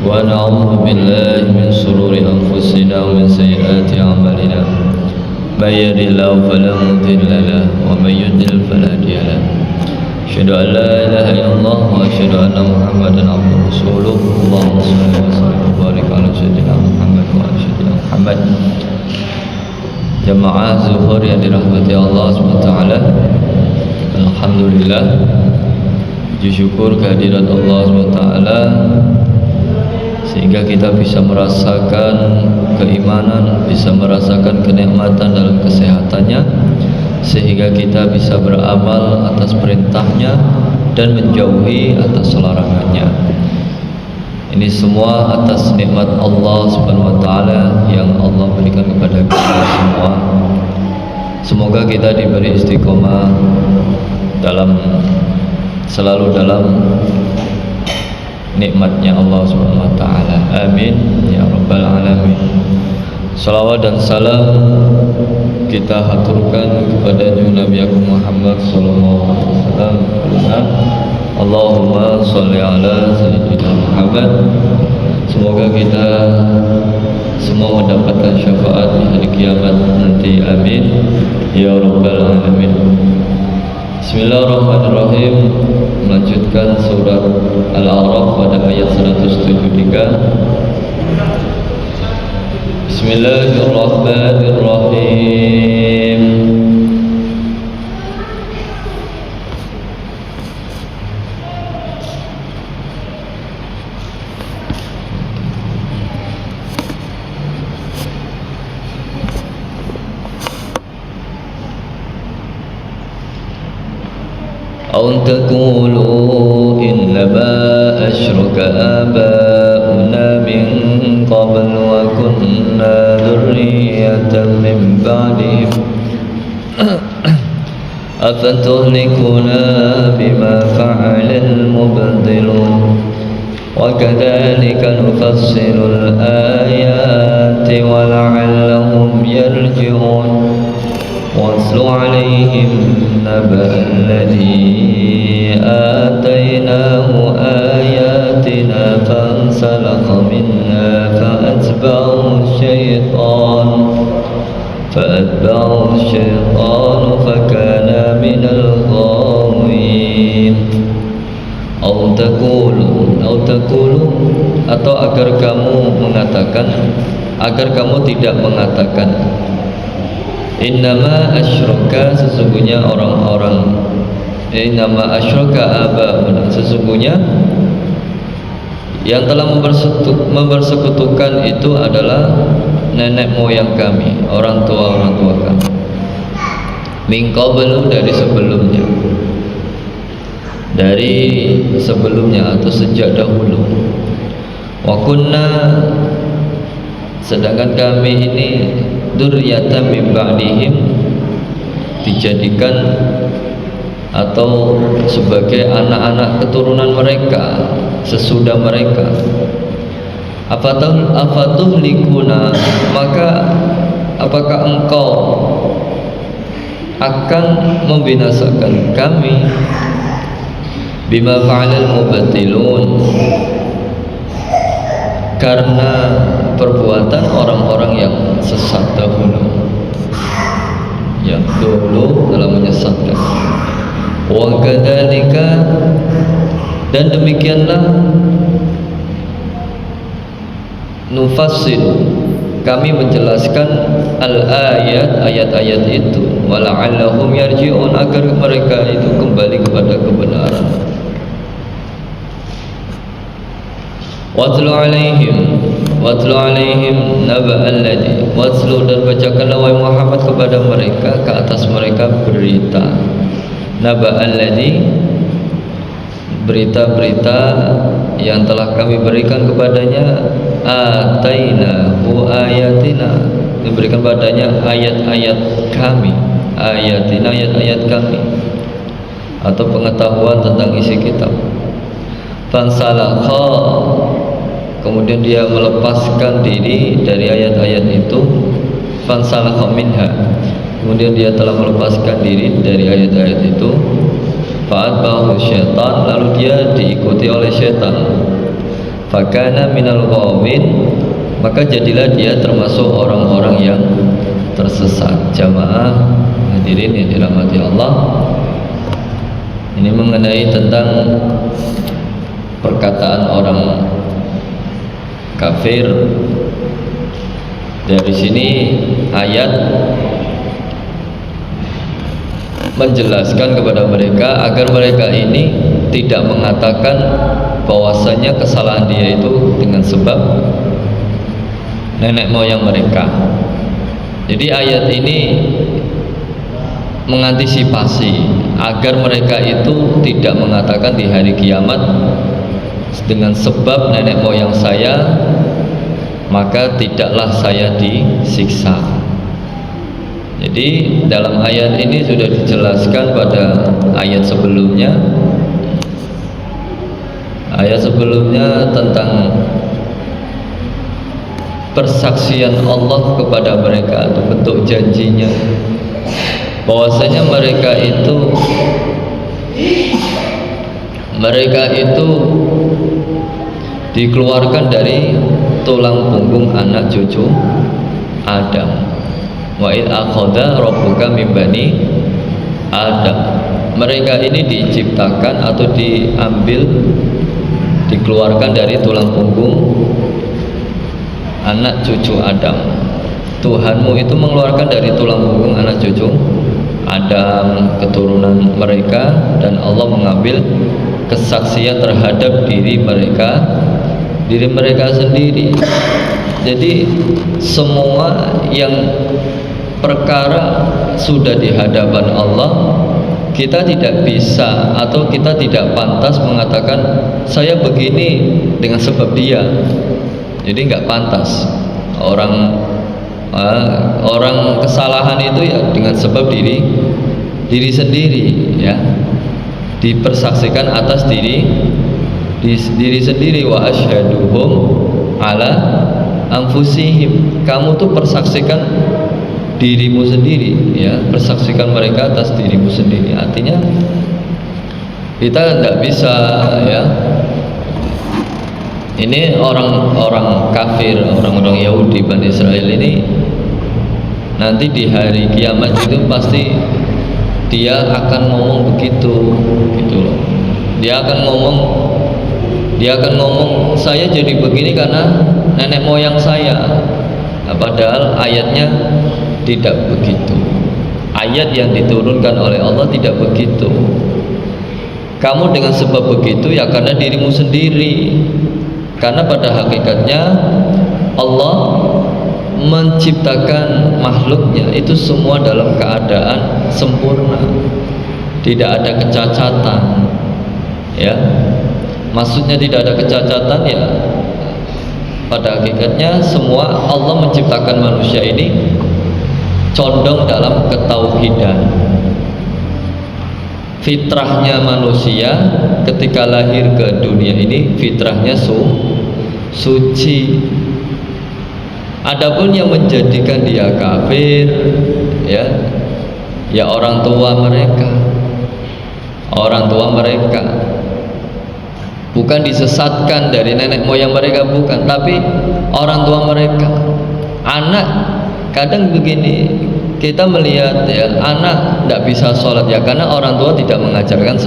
ونعوذ بالله من شرور أنفسنا ومن سيئات أعمالنا من يهد الله فلا مضل له ومن يضلل فلا هادي له أشهد أن لا إله إلا الله وأشهد أن محمدا عبده ورسوله اللهم صل وسلم وبارك على سيدنا محمد وعلى سيدنا محمد. Jamaah zuhur yang dirahmati Allah SWT, alhamdulillah, puji syukur kehadirat Allah SWT sehingga kita bisa merasakan keimanan, bisa merasakan kenikmatan dalam kesehatannya, sehingga kita bisa beramal atas perintahnya dan menjauhi atas larangannya. Ini semua atas nikmat Allah Subhanahu wa taala yang Allah berikan kepada kita semua. Semoga kita diberi istiqomah selalu dalam nikmatnya Allah Subhanahu wa taala. Amin ya rabbal alamin. Salawat dan salam kita haturkan kepada Nabi Muhammad sallallahu alaihi wasallam. Allahumma sholli ala sayyidina Muhammad. Semoga kita semua mendapatkan syafaat di hari kiamat nanti. Amin ya rabbal alamin. Bismillahirrahmanirrahim. Melanjutkan surat Al-A'raf pada ayat 173. Bismillahirrahmanirrahim. أو تقولوا إنما أشرك آباؤنا من قبل وكنا ذرية من بعدهم أفتهلكنا بما فعل المبطلون وكذلك نفصل الآيات ولعلهم يرجعون واتل عليهم نبأ الذي آتيناه آياتنا فانسلخ منها فأتبعه الشيطان فكان من الغاوين. أو تقولوا atau agar kamu tidak mengatakan Innama asyraka, sesungguhnya Innama asyraka aba'una, sesungguhnya yang telah mempersekutukan itu adalah nenek moyang kami, orang tua kami. Min qablu, dari sebelumnya atau sejak dahulu. Wa kunna, sedangkan kami ini dzurriyyatan min ba'dihim, dijadikan atau sebagai anak-anak keturunan mereka sesudah mereka. Afatuhlikuna, maka apakah engkau akan membinasakan kami bima fa'alal mubatilun, karena perbuatan orang-orang yang sesat dahulu, yang dulu dalam menyesatkan. Wa kadzalika, dan demikianlah nufassil, kami menjelaskan al-ayat, ayat-ayat itu, wala'allahum yarji'un, agar mereka itu kembali kepada kebenaran. Watlu alaihim naba'al ladzi, watlu, dan bacakanlah wahai Muhammad kepada mereka, ke atas mereka berita naba'al ladzi, berita-berita yang telah kami berikan kepadanya, atainahu ayatina, diberikan padanya ayat-ayat kami, ayatina, ayat-ayat kami, atau pengetahuan tentang isi kitab. Fansalakha, kemudian dia melepaskan diri dari ayat-ayat itu. Fansalakha minha, kemudian dia telah melepaskan diri dari ayat-ayat itu. Fa'atba'ahu syaitan, lalu dia diikuti oleh syaitan. fakana minal ghawin, maka jadilah dia termasuk orang-orang yang tersesat. Jamaah hadirin yang dirahmati Allah, ini mengenai tentang perkataan orang kafir. Dari sini ayat menjelaskan kepada mereka agar mereka ini tidak mengatakan bahwasanya kesalahan dia itu dengan sebab nenek moyang mereka. Jadi ayat ini mengantisipasi agar mereka itu tidak mengatakan di hari kiamat dengan sebab nenek moyang saya maka tidaklah saya disiksa. Jadi dalam ayat ini sudah dijelaskan pada ayat sebelumnya. Ayat sebelumnya tentang persaksian Allah kepada mereka atau bentuk janjinya, bahwasanya mereka itu dikeluarkan dari tulang punggung anak cucu Adam. Wa id akhadha rabbuka min bani Adam. Mereka ini diciptakan atau dikeluarkan dari tulang punggung anak cucu Adam. Tuhanmu itu mengeluarkan dari tulang punggung anak cucu Adam, keturunan mereka, dan Allah mengambil kesaksian terhadap diri mereka sendiri. Jadi semua yang perkara sudah di hadapan Allah, kita tidak bisa atau kita tidak pantas mengatakan saya begini dengan sebab dia. Jadi nggak pantas orang kesalahan itu ya dengan sebab diri sendiri, ya, dipersaksikan atas diri sendiri. Wa asyhaduhum ala anfusihim, kamu tuh persaksikan dirimu sendiri, ya, persaksikan mereka atas dirimu sendiri. Artinya kita tidak bisa, ya, ini orang-orang kafir, orang-orang Yahudi Bani Israel ini nanti di hari kiamat itu pasti dia akan ngomong begitu, gitu loh. Dia akan ngomong saya jadi begini karena nenek moyang saya. Nah, padahal ayatnya tidak begitu. Ayat yang diturunkan oleh Allah tidak begitu. Kamu dengan sebab begitu ya karena dirimu sendiri. Karena pada hakikatnya Allah menciptakan makhluknya itu semua dalam keadaan sempurna, tidak ada kecacatan, ya. Maksudnya tidak ada kecacatan, ya, pada hakikatnya semua Allah menciptakan manusia ini condong dalam ketauhidan. Fitrahnya manusia ketika lahir ke dunia ini fitrahnya suci. Adapun yang menjadikan dia kafir, ya orang tua mereka. Bukan disesatkan dari nenek moyang mereka, bukan, tapi orang tua mereka. Anak kadang begini, kita melihat, ya, anak tidak bisa sholat ya karena orang tua tidak mengajarkan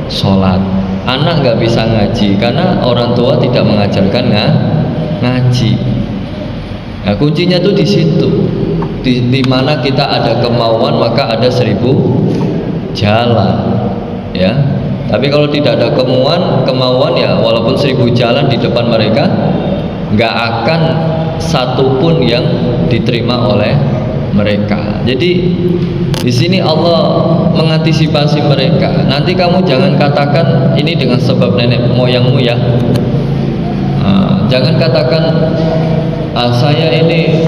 sholat. Anak nggak bisa ngaji karena orang tua tidak mengajarkan ngaji. Nah, kuncinya tuh di situ. Di mana kita ada kemauan maka ada 1000 jalan, ya. Tapi kalau tidak ada kemauan, ya walaupun 1000 jalan di depan mereka, nggak akan satu pun yang diterima oleh mereka. Jadi di sini Allah mengantisipasi mereka. Nanti kamu jangan katakan ini dengan sebab nenek moyangmu, ya. Jangan katakan saya ini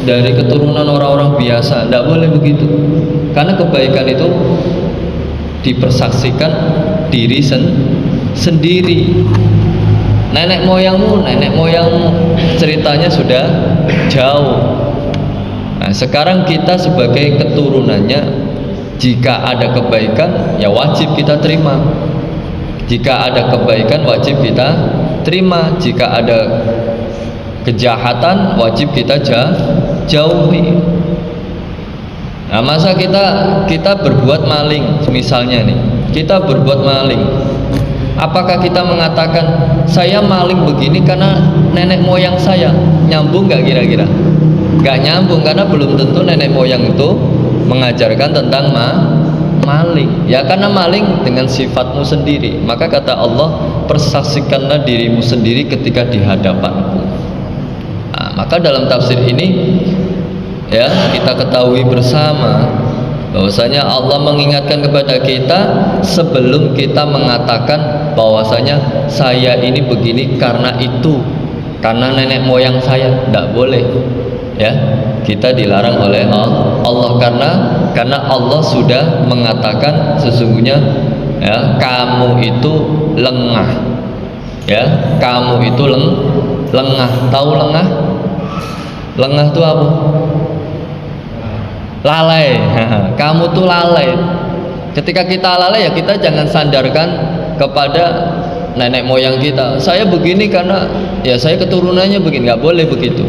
dari keturunan orang-orang biasa. Tidak boleh begitu. Karena kebaikan itu dipersaksikan diri sendiri. Nenek moyangmu ceritanya sudah jauh. Nah, sekarang kita sebagai keturunannya, jika ada kebaikan ya wajib kita terima. Jika ada kebaikan wajib kita terima. Jika ada kejahatan wajib kita jauhi. Nah, masa kita berbuat maling, misalnya nih, kita berbuat maling, apakah kita mengatakan saya maling begini karena nenek moyang saya? Nyambung nggak kira-kira? Nggak nyambung, karena belum tentu nenek moyang itu mengajarkan tentang maling. Ya karena maling dengan sifatmu sendiri. Maka kata Allah, persaksikanlah dirimu sendiri ketika di hadapanku. Nah, maka dalam tafsir ini ya kita ketahui bersama bahwasanya Allah mengingatkan kepada kita sebelum kita mengatakan bahwasanya saya ini begini karena itu, karena nenek moyang saya. Tidak boleh ya, kita dilarang oleh Allah karena Allah sudah mengatakan sesungguhnya ya kamu itu lengah, ya kamu itu lengah. Tahu lengah? Lengah itu apa? Lalai. Kamu tuh lalai. Ketika kita lalai ya kita jangan sandarkan kepada nenek moyang kita. Saya begini karena ya saya keturunannya begini. Nggak boleh begitu.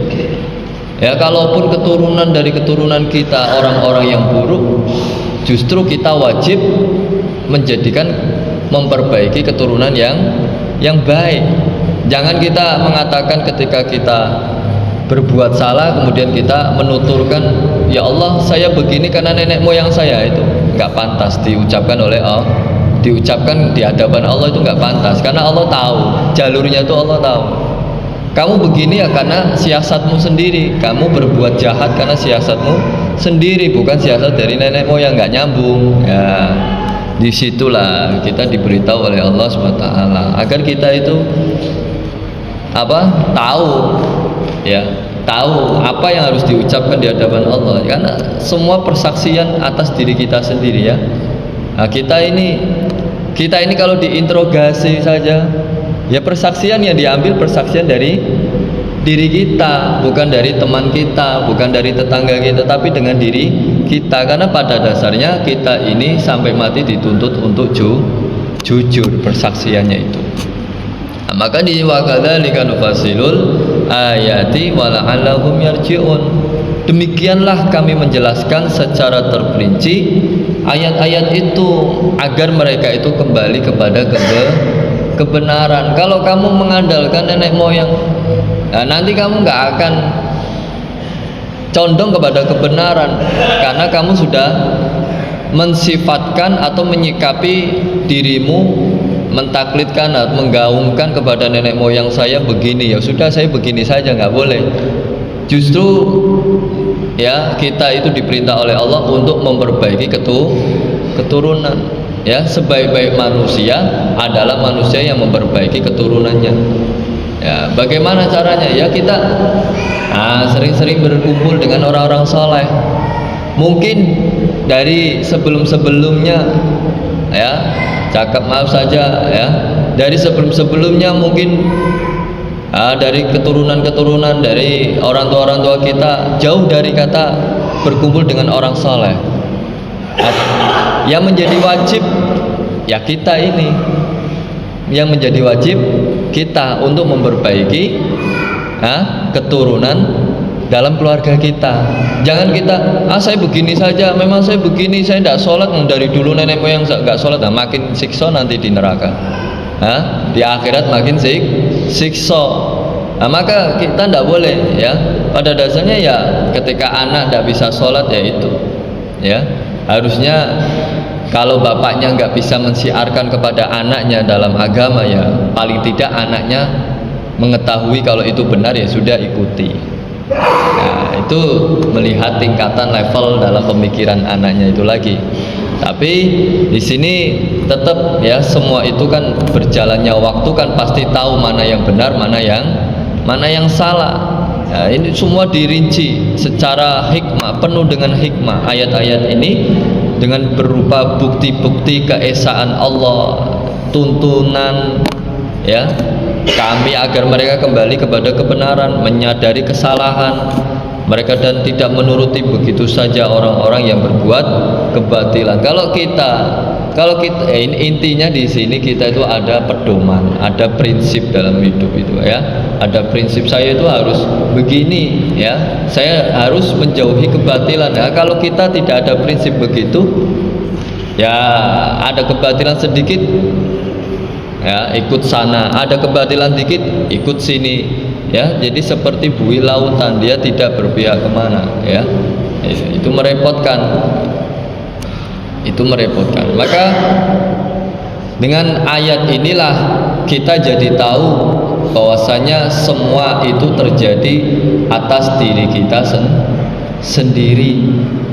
Ya kalaupun keturunan dari keturunan kita orang-orang yang buruk, justru kita wajib menjadikan memperbaiki keturunan yang baik. Jangan kita mengatakan ketika kita berbuat salah kemudian kita menuturkan ya Allah saya begini karena nenek moyang saya. Itu nggak pantas diucapkan oleh Allah, diucapkan di hadapan Allah. Itu nggak pantas karena Allah tahu jalurnya, itu Allah tahu. Kamu begini ya karena siasatmu sendiri, kamu berbuat jahat karena siasatmu sendiri, bukan siasat dari nenek moyang. Nggak nyambung ya. Disitulah kita diberitahu oleh Allah SWT agar kita itu tahu ya, tahu apa yang harus diucapkan di hadapan Allah, karena semua persaksian atas diri kita sendiri ya. Nah, kita ini kalau diinterogasi saja ya, persaksian yang diambil persaksian dari diri kita, bukan dari teman kita, bukan dari tetangga kita, tapi dengan diri kita, karena pada dasarnya kita ini sampai mati dituntut untuk jujur persaksiannya itu. Nah, maka di wakadzalika nufasilul ayati wala'allahum yarji'un. Demikianlah kami menjelaskan secara terperinci ayat-ayat itu agar mereka itu kembali kepada kebenaran. Kalau kamu mengandalkan nenek moyang, nah nanti kamu nggak akan condong kepada kebenaran karena kamu sudah mensifatkan atau menyikapi dirimu, mentaklidkan atau menggaungkan kepada nenek moyang saya begini, ya sudah saya begini saja. Nggak boleh. Justru ya kita itu diperintah oleh Allah untuk memperbaiki keturunan. Ya, sebaik-baik manusia adalah manusia yang memperbaiki keturunannya. Ya, bagaimana caranya? Ya kita sering-sering berkumpul dengan orang-orang soleh. Mungkin dari sebelum-sebelumnya ya, cakap maaf saja ya, dari sebelum-sebelumnya mungkin dari keturunan-keturunan dari orang tua kita jauh dari kata berkumpul dengan orang soleh. Yang menjadi wajib ya kita ini, yang menjadi wajib kita untuk memperbaiki keturunan dalam keluarga kita. Jangan kita saya begini saja, memang saya begini, saya tidak sholat dari dulu, nenek moyang nggak sholat. Nah, makin siksa nanti di neraka, di akhirat makin siksa. Nah, maka kita tidak boleh ya. Pada dasarnya ya ketika anak tidak bisa sholat ya itu ya, harusnya kalau bapaknya nggak bisa mensiarkan kepada anaknya dalam agama, ya paling tidak anaknya mengetahui kalau itu benar, ya sudah ikuti. Nah, itu melihat tingkatan level dalam pemikiran anaknya itu lagi. Tapi di sini tetap ya, semua itu kan berjalannya waktu kan pasti tahu mana yang benar, mana yang salah. Nah, ini semua dirinci secara hikmah, penuh dengan hikmah. Ayat-ayat ini dengan berupa bukti-bukti keesaan Allah, tuntunan ya kami agar mereka kembali kepada kebenaran, menyadari kesalahan mereka dan tidak menuruti begitu saja orang-orang yang berbuat kebatilan. Kalau kita kalau kita intinya di sini kita itu ada pedoman, ada prinsip dalam hidup itu ya. Ada prinsip saya itu harus begini ya. Saya harus menjauhi kebatilan. Ya, kalau kita tidak ada prinsip begitu, ya ada kebatilan sedikit ya ikut sana, ada kebatilan dikit ikut sini ya. Jadi seperti buih lautan, dia tidak berpihak kemana ya. Itu merepotkan. Maka dengan ayat inilah kita jadi tahu bahwasanya semua itu terjadi atas diri kita sendiri.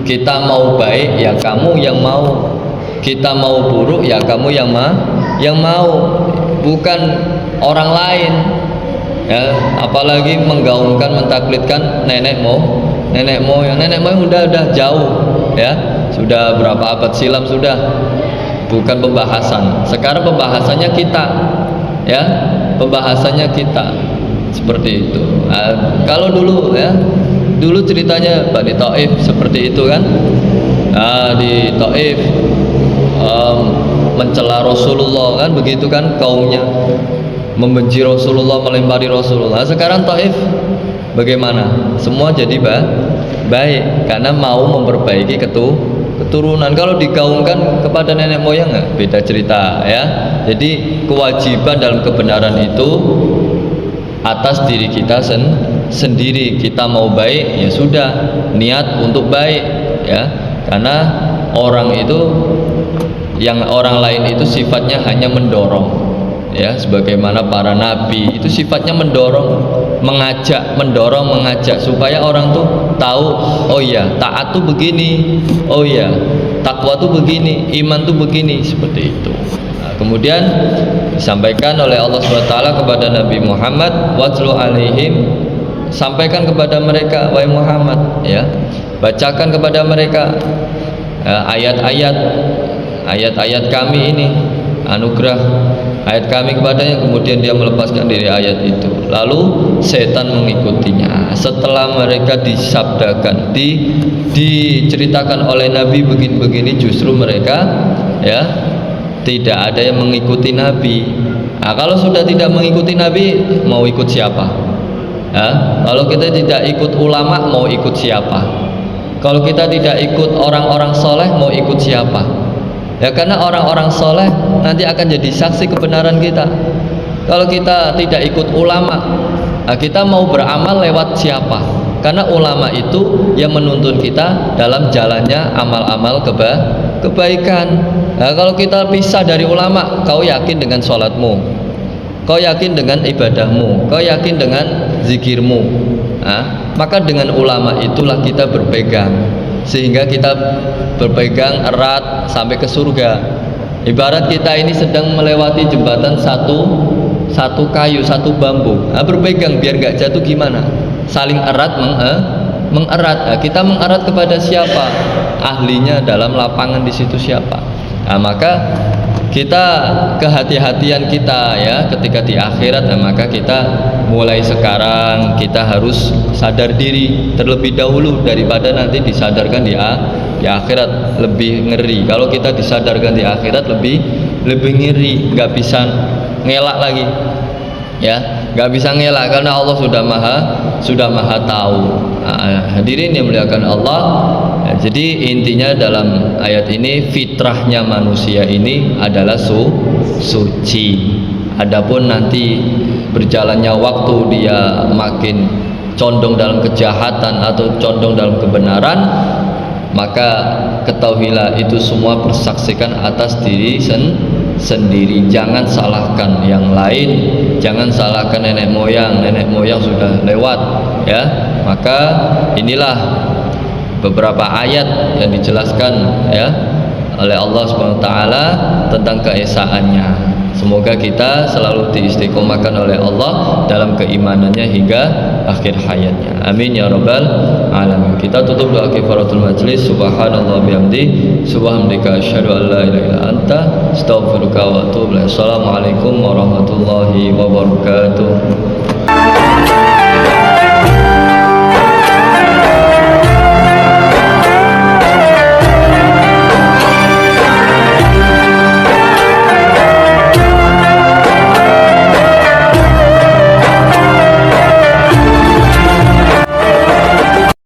Kita mau baik ya kamu yang mau, kita mau buruk ya kamu yang mau, bukan orang lain ya. Apalagi menggaungkan, mentaklidkan nenek moyang udah jauh ya, sudah berapa abad silam sudah, bukan pembahasan. Sekarang pembahasannya kita ya, pembahasannya kita seperti itu. Nah, kalau dulu ya, dulu ceritanya di Taif seperti itu kan. Nah, di Taif mencela Rasulullah kan, begitu kan kaumnya, membenci Rasulullah, melempari Rasulullah. Sekarang Taif bagaimana? Semua jadi baik karena mau memperbaiki keturunan. Kalau digaungkan kepada nenek moyang beda cerita ya. Jadi kewajiban dalam kebenaran itu atas diri kita sendiri. Kita mau baik ya sudah, niat untuk baik ya. Karena orang itu, yang orang lain itu sifatnya hanya mendorong ya, sebagaimana para nabi itu sifatnya mendorong, mengajak supaya orang tuh tahu, oh iya taat tuh begini, oh iya takwa tuh begini, iman tuh begini, seperti itu. Nah, kemudian disampaikan oleh Allah SWT kepada Nabi Muhammad, watlu alaihim, sampaikan kepada mereka wahai Muhammad ya, bacakan kepada mereka ayat-ayat kami ini, anugerah ayat kami kepadanya. Kemudian dia melepaskan diri ayat itu, lalu setan mengikutinya. Setelah mereka disabdakan, diceritakan oleh Nabi begini-begini, justru mereka ya tidak ada yang mengikuti Nabi. Nah, kalau sudah tidak mengikuti Nabi, mau ikut siapa ya? Kalau kita tidak ikut ulama, mau ikut siapa? Kalau kita tidak ikut orang-orang soleh, mau ikut siapa? Ya, karena orang-orang soleh nanti akan jadi saksi kebenaran kita. Kalau kita tidak ikut ulama, nah kita mau beramal lewat siapa? Karena ulama itu yang menuntun kita dalam jalannya amal-amal kebaikan. Nah, kalau kita pisah dari ulama, kau yakin dengan sholatmu, kau yakin dengan ibadahmu, kau yakin dengan zikirmu, nah, maka dengan ulama itulah kita berpegang, sehingga kita berpegang erat sampai ke surga. Ibarat kita ini sedang melewati jembatan satu kayu, satu bambu, nah, berpegang biar nggak jatuh gimana? Saling erat mengerat. Nah, kita mengerat kepada siapa? Ahlinya dalam lapangan di situ siapa? Nah, maka kita kehati-hatian kita ya ketika di akhirat, nah, maka kita mulai sekarang kita harus sadar diri terlebih dahulu daripada nanti disadarkan di akhirat. Lebih ngeri kalau kita disadarkan di akhirat, lebih ngeri, nggak bisa ngelak lagi ya, nggak bisa ngelak karena Allah sudah maha tahu. Nah, hadirin yang muliakan Allah ya, jadi intinya dalam ayat ini fitrahnya manusia ini adalah suci. Adapun nanti berjalannya waktu dia makin condong dalam kejahatan atau condong dalam kebenaran, maka ketahuilah itu semua bersaksikan atas diri sendiri. Jangan salahkan yang lain, jangan salahkan nenek moyang sudah lewat ya. Maka inilah beberapa ayat yang dijelaskan ya oleh Allah SWT tentang keesaannya. Semoga kita selalu diistiqomahkan oleh Allah dalam keimanannya hingga akhir hayatnya. Amin ya rabbal alamin. Kita tutup doa kifaratul majlis. Subhanallah bihamdi, subhanaka asyhadu an la ilaha illa anta, astaghfiruka wa atubu ilaik. Assalamualaikum warahmatullahi wabarakatuh.